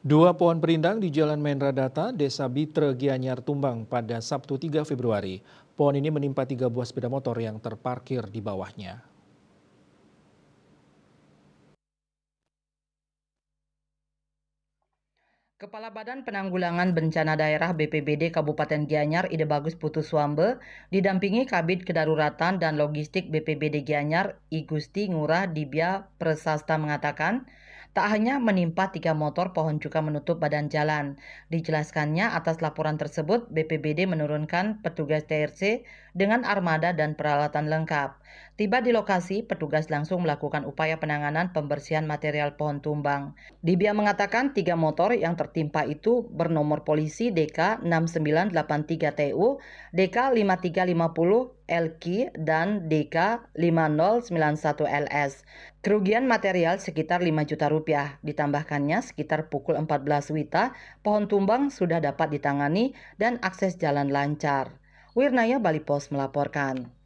Dua pohon perindang di Jalan Mendradata, Desa Bitre, Gianyar tumbang pada Sabtu 3 Februari. Pohon ini menimpa 3 buah sepeda motor yang terparkir di bawahnya. Kepala Badan Penanggulangan Bencana Daerah BPBD Kabupaten Gianyar Ide Bagus Putu Swambe didampingi Kabid Kedaruratan dan Logistik BPBD Gianyar I Gusti Ngurah Dibya Presasta mengatakan, tak hanya menimpa 3 motor pohon juga menutup badan jalan. Dijelaskannya atas laporan tersebut BPBD menurunkan petugas TRC dengan armada dan peralatan lengkap. Tiba di lokasi, petugas langsung melakukan upaya penanganan pembersihan material pohon tumbang. Dibia mengatakan 3 motor yang tertimpa itu bernomor polisi DK 6983 TU, DK 5350 LQ, dan DK 5091 LS. Kerugian material sekitar 5 juta rupiah. Ditambahkannya sekitar pukul 14 WITA, pohon tumbang sudah dapat ditangani dan akses jalan lancar. Wirnaya Bali Pos melaporkan.